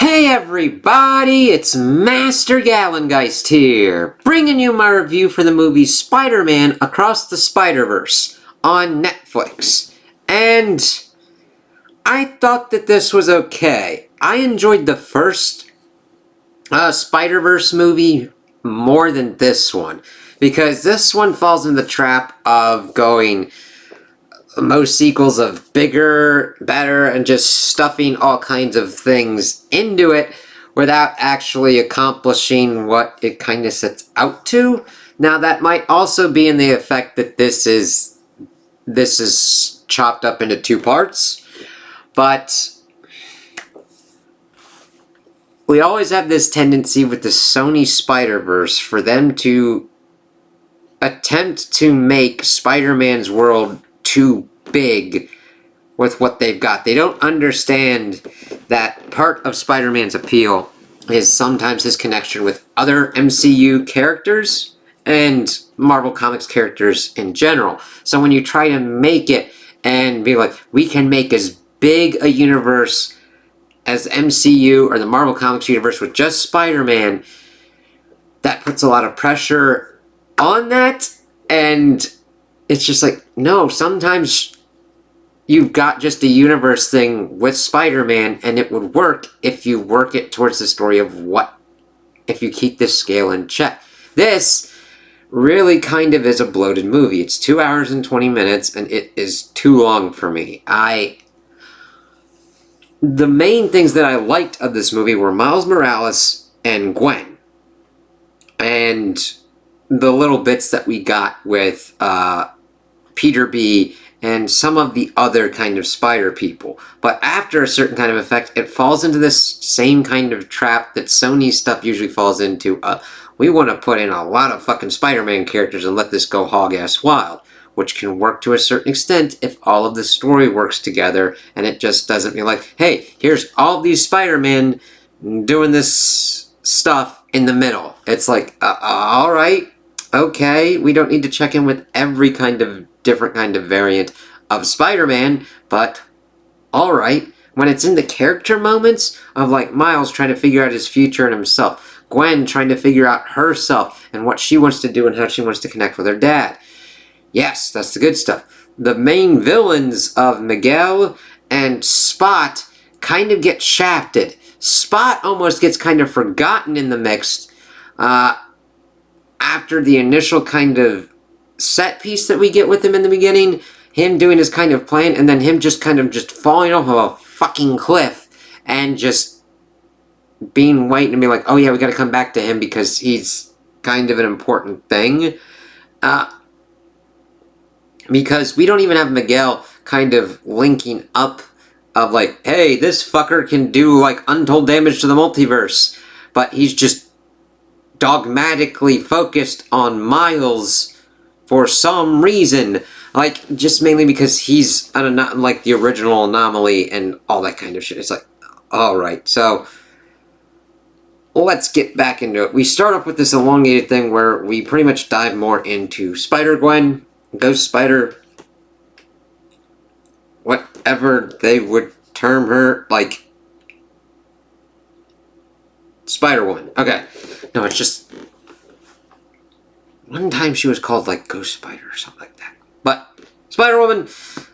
Hey everybody, it's Master Gallengeist here, bringing you my review for the movie Spider-Man Across the Spider-Verse on Netflix. And I thought that this was okay. I enjoyed the first Spider-Verse movie more than this one, because this one falls in the trap of going most sequels of bigger, better, and just stuffing all kinds of things into it without actually accomplishing what it kind of sets out to. Now, that might also be in the effect that this is chopped up into two parts, but we always have this tendency with the Sony Spider-Verse for them to attempt to make Spider-Man's world too big with what they've got. They don't understand that part of Spider-Man's appeal is sometimes his connection with other MCU characters and Marvel Comics characters in general. So when you try to make it and be like, we can make as big a universe as MCU or the Marvel Comics universe with just Spider-Man, that puts a lot of pressure on that, and it's just like, no, sometimes you've got just a universe thing with Spider-Man, and it would work if you work it towards the story of if you keep this scale in check. This really kind of is a bloated movie. It's 2 hours and 20 minutes, and it is too long for me. The main things that I liked of this movie were Miles Morales and Gwen. And the little bits that we got with Peter B. and some of the other kind of spider people. But after a certain kind of effect, it falls into this same kind of trap that Sony stuff usually falls into. We want to put in a lot of fucking Spider-Man characters and let this go hog-ass wild, which can work to a certain extent if all of the story works together and it just doesn't be like, hey, here's all these Spider-Man doing this stuff in the middle. It's like, alright, okay, we don't need to check in with every kind of different kind of variant of Spider-Man, but alright. When it's in the character moments of like Miles trying to figure out his future and himself, Gwen trying to figure out herself and what she wants to do and how she wants to connect with her dad. Yes, that's the good stuff. The main villains of Miguel and Spot kind of get shafted. Spot almost gets kind of forgotten in the mix after the initial kind of set piece that we get with him in the beginning, him doing his kind of plan, and then him just kind of just falling off of a fucking cliff and just being waiting and be like, oh yeah, we gotta come back to him because he's kind of an important thing. Because we don't even have Miguel kind of linking up of like, hey, this fucker can do like untold damage to the multiverse, but he's just dogmatically focused on Miles for some reason, like just mainly because he's like the original anomaly and all that kind of shit. It's like, all right, so let's get back into it. We start off with this elongated thing where we pretty much dive more into Spider-Gwen, Ghost Spider, whatever they would term her, like Spider-Woman. Okay, no, it's just one time she was called like Ghost Spider or something like that. But Spider-Woman,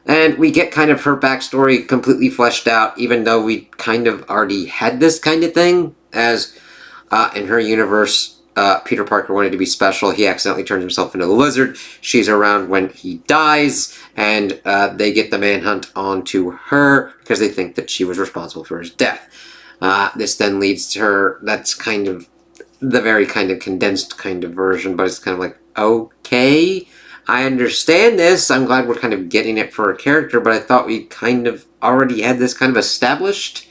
and we get kind of her backstory completely fleshed out, even though we kind of already had this kind of thing, as in her universe, Peter Parker wanted to be special. He accidentally turns himself into the Lizard. She's around when he dies, and they get the manhunt onto her because they think that she was responsible for his death. This then leads to her, that's kind of the very kind of condensed kind of version, but it's kind of like, okay, I understand this. I'm glad we're kind of getting it for a character, but I thought we kind of already had this kind of established.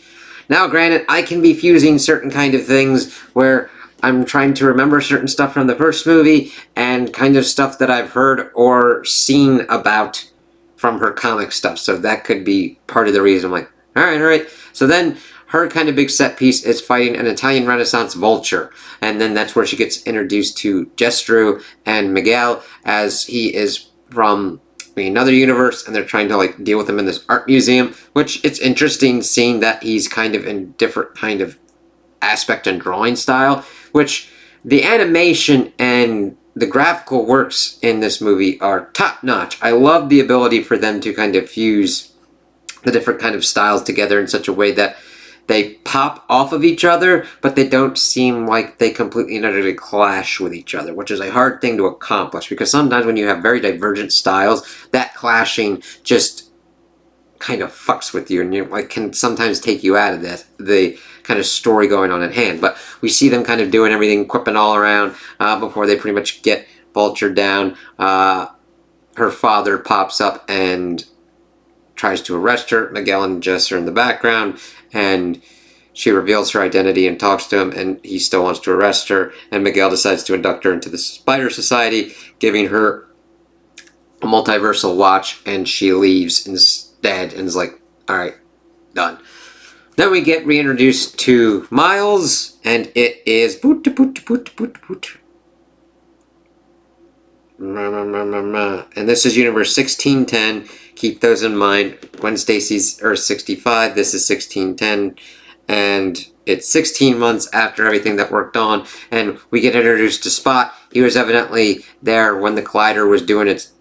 Now, granted, I can be fusing certain kind of things where I'm trying to remember certain stuff from the first movie and kind of stuff that I've heard or seen about from her comic stuff. So that could be part of the reason. I'm like, alright. So then her kind of big set piece is fighting an Italian Renaissance vulture. And then that's where she gets introduced to Jestru and Miguel, as he is from another universe, and they're trying to like deal with him in this art museum, which it's interesting seeing that he's kind of in different kind of aspect and drawing style, which the animation and the graphical works in this movie are top notch. I love the ability for them to kind of fuse the different kind of styles together in such a way that they pop off of each other, but they don't seem like they completely and utterly clash with each other, which is a hard thing to accomplish, because sometimes when you have very divergent styles, that clashing just kind of fucks with you, and you like can sometimes take you out of the kind of story going on at hand. But we see them kind of doing everything, quipping all around before they pretty much get vultured down. Her father pops up and tries to arrest her. Miguel and Jess are in the background, and she reveals her identity and talks to him, and he still wants to arrest her, and Miguel decides to induct her into the Spider Society, giving her a multiversal watch, and she leaves instead and is like, alright, done. Then we get reintroduced to Miles, and it is and this is Universe 1610. Keep those in mind. Gwen Stacy's Earth 65. This is 1610. And it's 16 months after everything that worked on. And we get introduced to Spot. He was evidently there when the Collider was doing its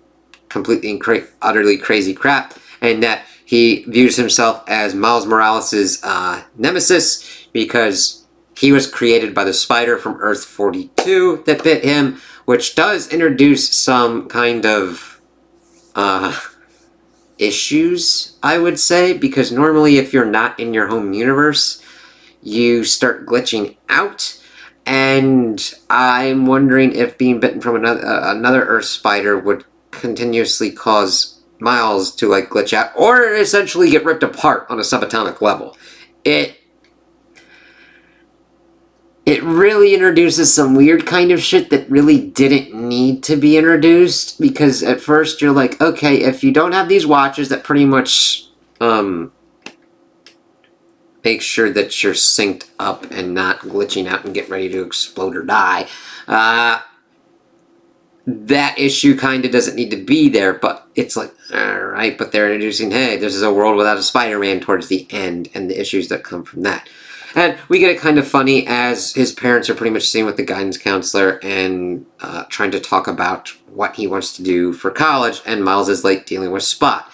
completely and utterly crazy crap. And that he views himself as Miles Morales' nemesis, because he was created by the spider from Earth 42 that bit him, which does introduce some kind of issues, I would say, because normally if you're not in your home universe, you start glitching out, and I'm wondering if being bitten from another Earth spider would continuously cause Miles to like glitch out, or essentially get ripped apart on a subatomic level. It really introduces some weird kind of shit that really didn't need to be introduced, because at first you're like, okay, if you don't have these watches that pretty much make sure that you're synced up and not glitching out and get ready to explode or die, that issue kind of doesn't need to be there, but it's like, alright, but they're introducing, hey, this is a world without a Spider-Man towards the end, and the issues that come from that. And we get it kind of funny as his parents are pretty much sitting with the guidance counselor and trying to talk about what he wants to do for college, and Miles is like dealing with Spot.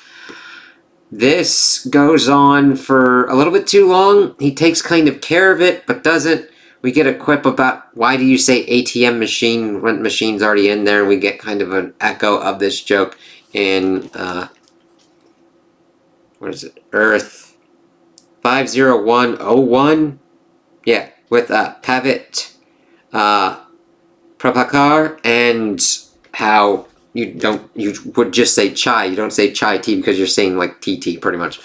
This goes on for a little bit too long. He takes kind of care of it, but doesn't. We get a quip about why do you say ATM machine when machine's already in there, and we get kind of an echo of this joke in, what is it, Earth 50101? Yeah, with Pavit Prabhakar, and how you would just say chai, you don't say chai tea because you're saying like TT pretty much.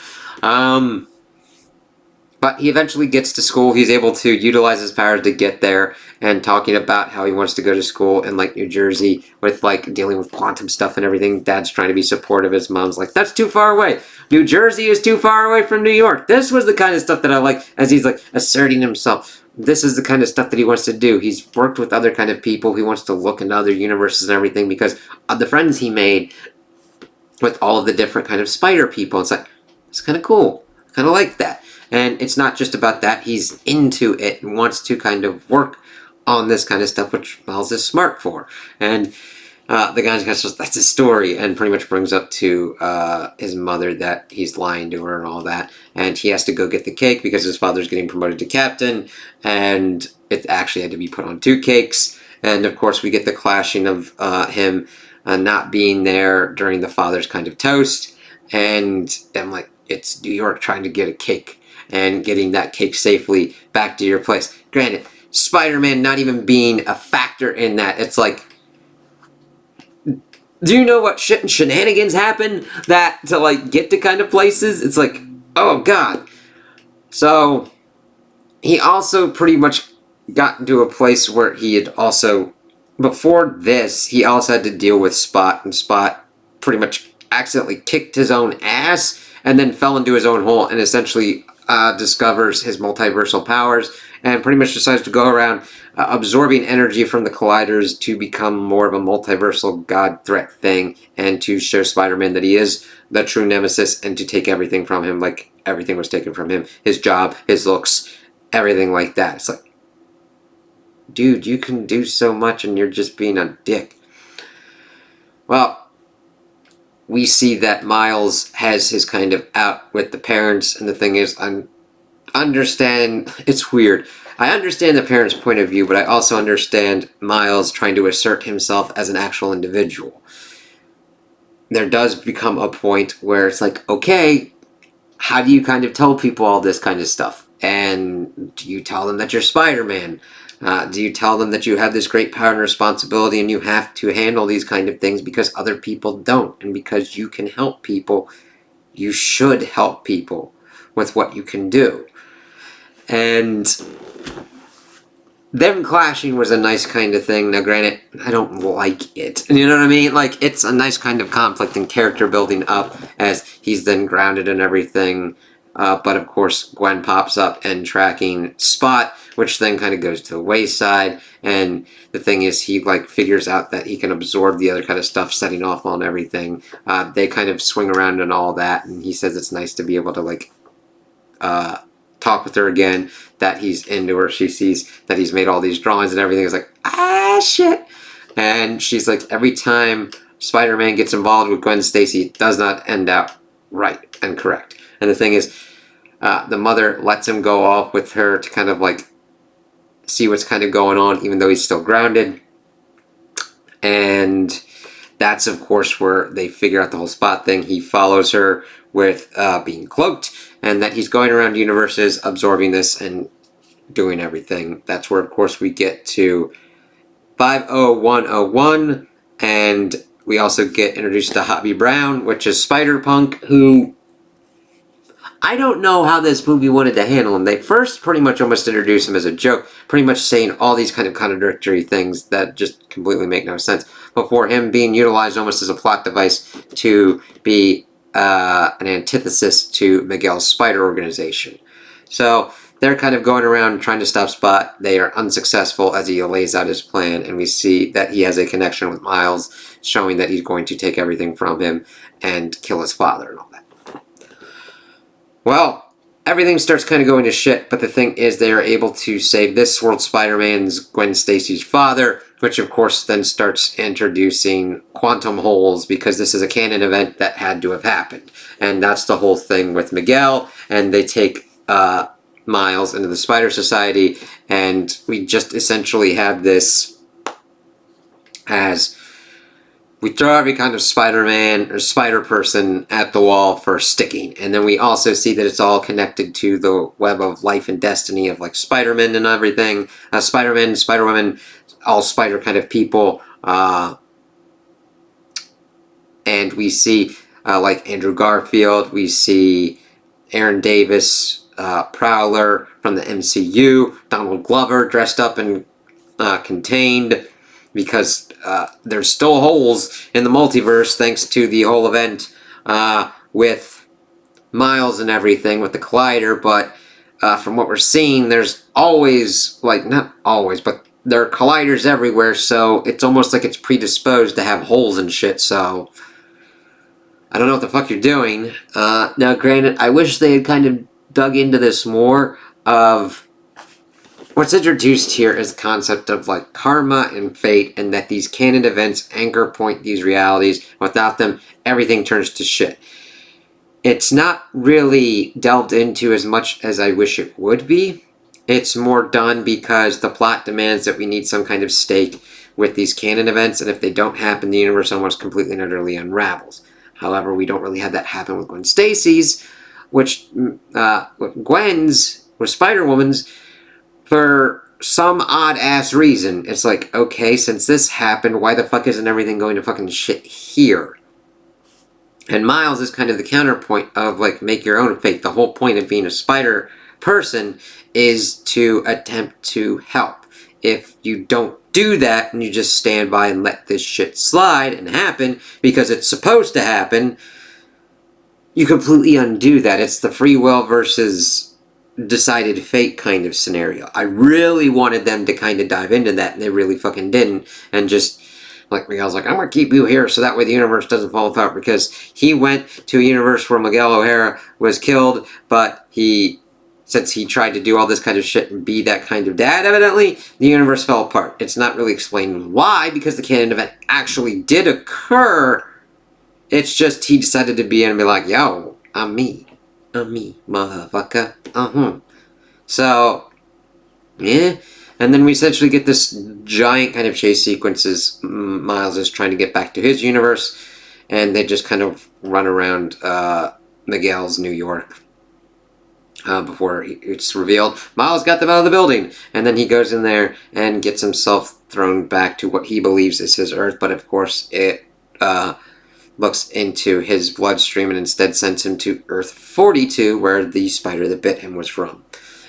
But he eventually gets to school. He's able to utilize his powers to get there, and talking about how he wants to go to school in like New Jersey with like dealing with quantum stuff and everything. Dad's trying to be supportive. His mom's like, that's too far away. New Jersey is too far away from New York. This was the kind of stuff that I like, as he's like asserting himself. This is the kind of stuff that he wants to do. He's worked with other kind of people. He wants to look into other universes and everything because of the friends he made with all of the different kind of spider people. It's like, it's kind of cool. I kind of like that. And it's not just about that. He's into it and wants to kind of work on this kind of stuff, which Miles is smart for. And the guy says that's his story, and pretty much brings up to his mother that he's lying to her and all that. And he has to go get the cake because his father's getting promoted to captain, and it actually had to be put on 2 cakes. And of course we get the clashing of him not being there during the father's kind of toast. And I'm like, it's New York trying to get a cake and getting that cake safely back to your place. Granted, Spider-Man not even being a factor in that. It's like, do you know what shit and shenanigans happen that to like get to kind of places? It's like, oh god. So he also pretty much got into a place where he had also, before this, he also had to deal with Spot, and Spot pretty much accidentally kicked his own ass and then fell into his own hole and essentially discovers his multiversal powers and pretty much decides to go around absorbing energy from the colliders to become more of a multiversal god threat thing, and to show Spider-Man that he is the true nemesis and to take everything from him like everything was taken from him. His job, his looks, everything like that. It's like, dude, you can do so much and you're just being a dick. Well, we see that Miles has his kind of out with the parents, and the thing is, it's weird. I understand the parents' point of view, but I also understand Miles trying to assert himself as an actual individual. There does become a point where it's like, okay, how do you kind of tell people all this kind of stuff? And do you tell them that you're Spider-Man? Do you tell them that you have this great power and responsibility and you have to handle these kind of things because other people don't? And because you can help people, you should help people with what you can do. And them clashing was a nice kind of thing. Now, granted, I don't like it. You know what I mean? Like, it's a nice kind of conflict and character building up as he's then grounded and everything. But, of course, Gwen pops up and tracking Spot, which then kind of goes to the wayside. And the thing is, he, like, figures out that he can absorb the other kind of stuff, setting off on everything. They kind of swing around and all that. And he says it's nice to be able to, like, talk with her again, that he's into her. She sees that he's made all these drawings and everything. It's like, shit. And she's like, every time Spider-Man gets involved with Gwen Stacy, it does not end out right and correct. And the thing is, the mother lets him go off with her to kind of like see what's kind of going on, even though he's still grounded. And that's, of course, where they figure out the whole Spot thing. He follows her with being cloaked, and that he's going around universes, absorbing this and doing everything. That's where, of course, we get to 50101, and we also get introduced to Hobby Brown, which is Spider-Punk, who I don't know how this movie wanted to handle him. They first pretty much almost introduced him as a joke, pretty much saying all these kind of contradictory things that just completely make no sense, before him being utilized almost as a plot device to be an antithesis to Miguel's Spider Organization. So they're kind of going around trying to stop Spot. They are unsuccessful as he lays out his plan, and we see that he has a connection with Miles, showing that he's going to take everything from him and kill his father and all that. Well, everything starts kind of going to shit, but the thing is they are able to save this world Spider-Man's Gwen Stacy's father, which of course then starts introducing quantum holes, because this is a canon event that had to have happened. And that's the whole thing with Miguel, and they take Miles into the Spider Society, and we just essentially have this as we throw every kind of Spider-Man or Spider-Person at the wall for sticking. And then we also see that it's all connected to the web of life and destiny of like Spider-Man and everything. Spider-Man, Spider-Woman, all spider kind of people. And we see like Andrew Garfield. We see Aaron Davis, Prowler from the MCU. Donald Glover dressed up and contained, because there's still holes in the multiverse thanks to the whole event with Miles and everything with the Collider, but from what we're seeing, there's always, like, not always, but there are colliders everywhere, so it's almost like it's predisposed to have holes and shit, so I don't know what the fuck you're doing. Now, granted, I wish they had kind of dug into this more of what's introduced here is the concept of like karma and fate, and that these canon events anchor point these realities. Without them, everything turns to shit. It's not really delved into as much as I wish it would be. It's more done because the plot demands that we need some kind of stake with these canon events, and if they don't happen, the universe almost completely and utterly unravels. However, we don't really have that happen with Gwen Stacy's, which Gwen's, with Spider-Woman's, for some odd-ass reason, it's like, okay, since this happened, why the fuck isn't everything going to fucking shit here? And Miles is kind of the counterpoint of, like, make your own fate. The whole point of being a spider person is to attempt to help. If you don't do that, and you just stand by and let this shit slide and happen, because it's supposed to happen, you completely undo that. It's the free will versus decided fate kind of scenario. I really wanted them to kind of dive into that, and they really fucking didn't. And just, like, Miguel's like, I'm going to keep you here so that way the universe doesn't fall apart, because he went to a universe where Miguel O'Hara was killed, but he since he tried to do all this kind of shit and be that kind of dad, evidently, the universe fell apart. It's not really explained why, because the canon event actually did occur. It's just he decided to be in and be like, yo, I'm me. I'm me, motherfucker. So, yeah. And then we essentially get this giant kind of chase sequences. Miles is trying to get back to his universe, and they just kind of run around Miguel's New York. Before it's revealed, Miles got them out of the building, and then he goes in there and gets himself thrown back to what he believes is his Earth, but of course it looks into his bloodstream and instead sends him to Earth 42, where the spider that bit him was from.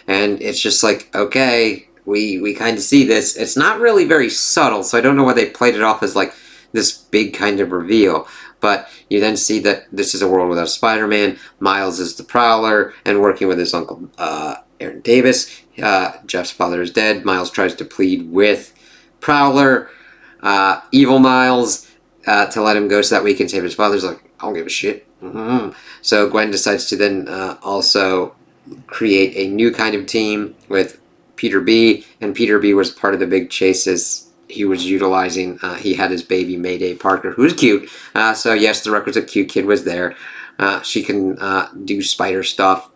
And it's just like, okay, we kind of see this. It's not really very subtle, so I don't know why they played it off as like this big kind of reveal. But you then see that this is a world without Spider-Man. Miles is the Prowler and working with his uncle Aaron Davis. Jeff's father is dead. Miles tries to plead with Prowler, evil Miles, to let him go so that way he can save his father. He's like, I don't give a shit. So Gwen decides to then also create a new kind of team with Peter B. And Peter B. was part of the big chases he was utilizing. He had his baby Mayday Parker, who's cute. So yes, the requisite cute kid was there. She can do spider stuff.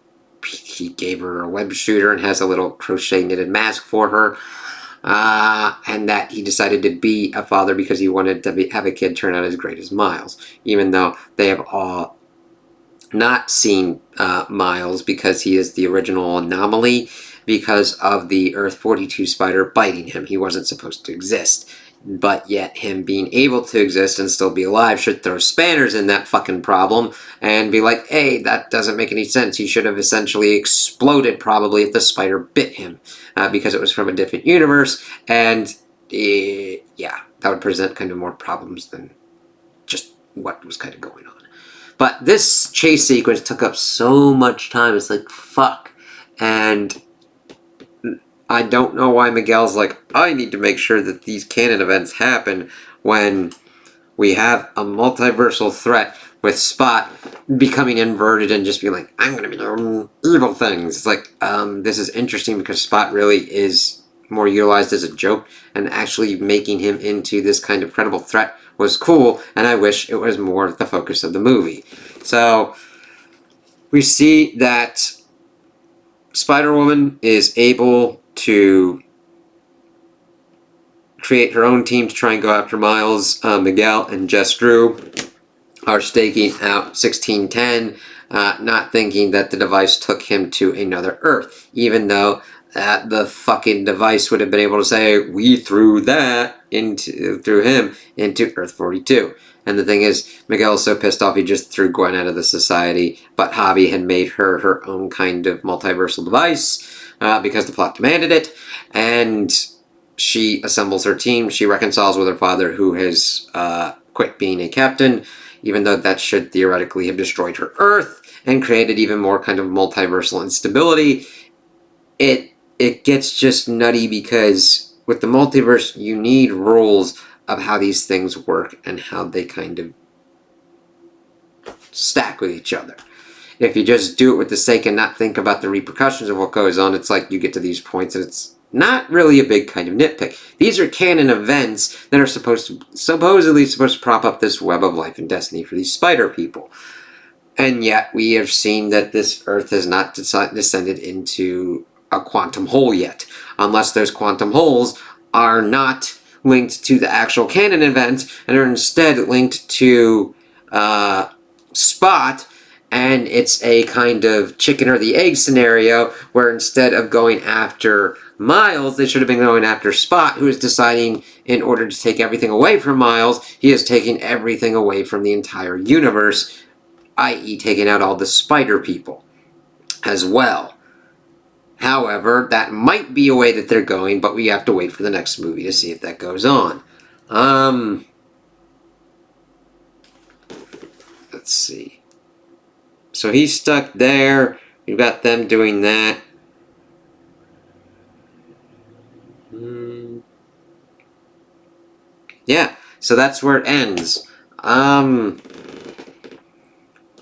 He gave her a web shooter and has a little crochet knitted mask for her. And that he decided to be a father because he wanted to have a kid turn out as great as Miles, even though they have all not seen Miles because he is the original anomaly because of the Earth 42 spider biting him. He wasn't supposed to exist. But yet him being able to exist and still be alive should throw spanners in that fucking problem and be like, hey, that doesn't make any sense. He should have essentially exploded probably if the spider bit him because it was from a different universe. And yeah, that would present kind of more problems than just what was kind of going on. But this chase sequence took up so much time. It's like, fuck. And I don't know why Miguel's like, I need to make sure that these canon events happen when we have a multiversal threat with Spot becoming inverted and just being like, I'm going to be doing evil things. It's like, this is interesting because Spot really is more utilized as a joke, and actually making him into this kind of credible threat was cool, and I wish it was more the focus of the movie. So we see that Spider-Woman is able to create her own team to try and go after Miles. Miguel and Jess Drew are staking out 1610, not thinking that the device took him to another Earth, even though the fucking device would have been able to say, we threw him into Earth 42. And the thing is, Miguel is so pissed off he just threw Gwen out of the society, but Javi had made her own kind of multiversal device because the plot demanded it, and she assembles her team. She reconciles with her father, who has quit being a captain, even though that should theoretically have destroyed her Earth and created even more kind of multiversal instability. It gets just nutty because with the multiverse, you need rules of how these things work and how they kind of stack with each other. If you just do it with the sake and not think about the repercussions of what goes on, it's like you get to these points and it's not really a big kind of nitpick. These are canon events that are supposedly supposed to prop up this web of life and destiny for these spider people. And yet we have seen that this Earth has not descended into a quantum hole yet, unless those quantum holes are not linked to the actual canon events and are instead linked to Spot, and it's a kind of chicken or the egg scenario where instead of going after Miles, they should have been going after Spot, who is deciding in order to take everything away from Miles, he is taking everything away from the entire universe, i.e. taking out all the spider people as well. However, that might be a way that they're going, but we have to wait for the next movie to see if that goes on. Let's see. So he's stuck there. We've got them doing that. Yeah, so that's where it ends.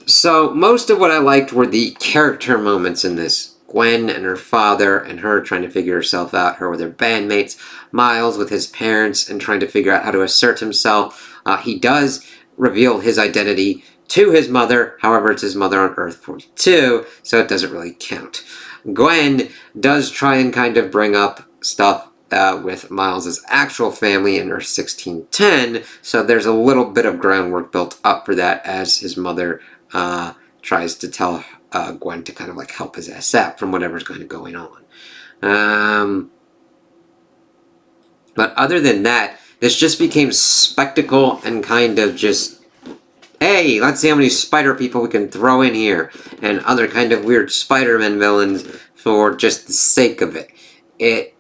So most of what I liked were the character moments in this. Gwen and her father and her trying to figure herself out, her with her bandmates, Miles with his parents and trying to figure out how to assert himself. He does reveal his identity to his mother, however it's his mother on Earth 42, so it doesn't really count. Gwen does try and kind of bring up stuff with Miles' actual family in Earth 1610, so there's a little bit of groundwork built up for that as his mother tries to tell Gwen to kind of like help his ass out from whatever's kind of going on. But other than that, this just became spectacle and kind of just, hey, let's see how many spider people we can throw in here, and other kind of weird Spider-Man villains for just the sake of it. It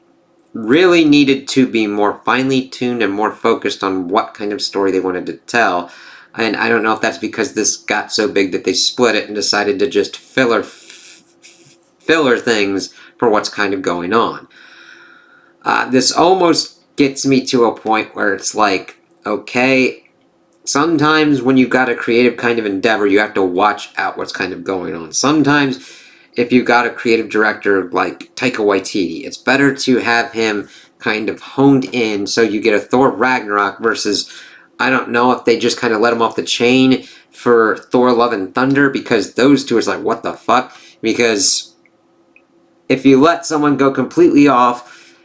really needed to be more finely tuned and more focused on what kind of story they wanted to tell. And I don't know if that's because this got so big that they split it and decided to just filler things for what's kind of going on. This almost gets me to a point where it's like, okay, sometimes when you've got a creative kind of endeavor, you have to watch out what's kind of going on. Sometimes if you've got a creative director like Taika Waititi, it's better to have him kind of honed in so you get a Thor Ragnarok versus, I don't know if they just kind of let him off the chain for Thor Love and Thunder, because those two is like, what the fuck? Because if you let someone go completely off,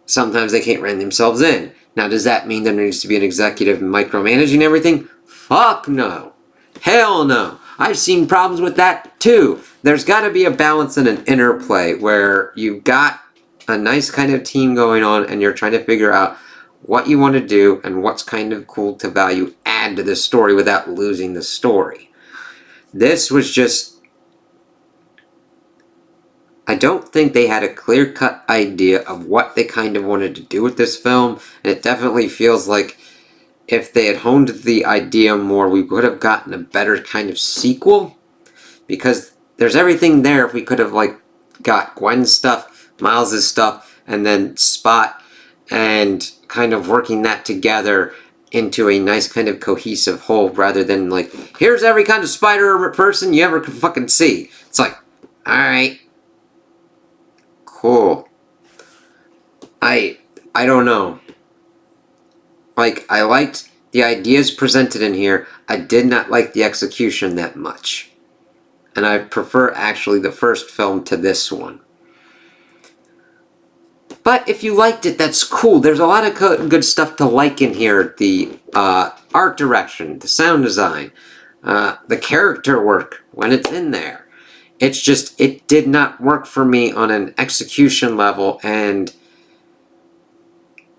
sometimes they can't rein themselves in. Now, does that mean there needs to be an executive micromanaging everything? Fuck no. Hell no. I've seen problems with that too. There's got to be a balance and an interplay where you've got a nice kind of team going on and you're trying to figure out what you want to do and what's kind of cool to value add to the story without losing the story. This was just, I don't think they had a clear-cut idea of what they kind of wanted to do with this film, and it definitely feels like if they had honed the idea more, we would have gotten a better kind of sequel, because there's everything there. If we could have like got Gwen's stuff, Miles' stuff, and then Spot, and kind of working that together into a nice kind of cohesive whole, rather than like, here's every kind of spider person you ever could fucking see. It's like, alright, cool. I don't know. Like, I liked the ideas presented in here. I did not like the execution that much. And I prefer actually the first film to this one. But if you liked it, that's cool. There's a lot of good stuff to like in here. The art direction, the sound design, the character work when it's in there. It's just, it did not work for me on an execution level, and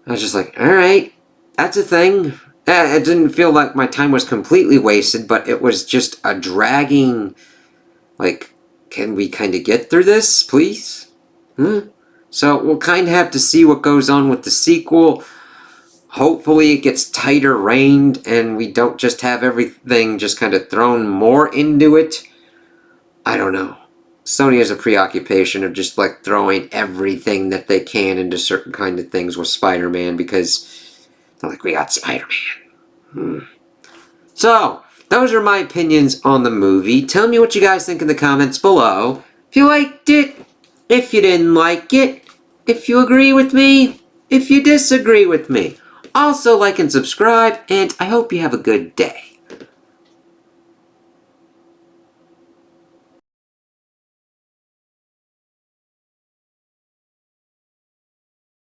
I was just like, alright, that's a thing. It didn't feel like my time was completely wasted, but it was just a dragging, like, can we kind of get through this, please? So we'll kind of have to see what goes on with the sequel. Hopefully it gets tighter reined and we don't just have everything just kind of thrown more into it. I don't know. Sony has a preoccupation of just like throwing everything that they can into certain kind of things with Spider-Man, because they're like, we got Spider-Man. So, those are my opinions on the movie. Tell me what you guys think in the comments below. If you liked it, if you didn't like it, if you agree with me, if you disagree with me. Also like and subscribe, and I hope you have a good day.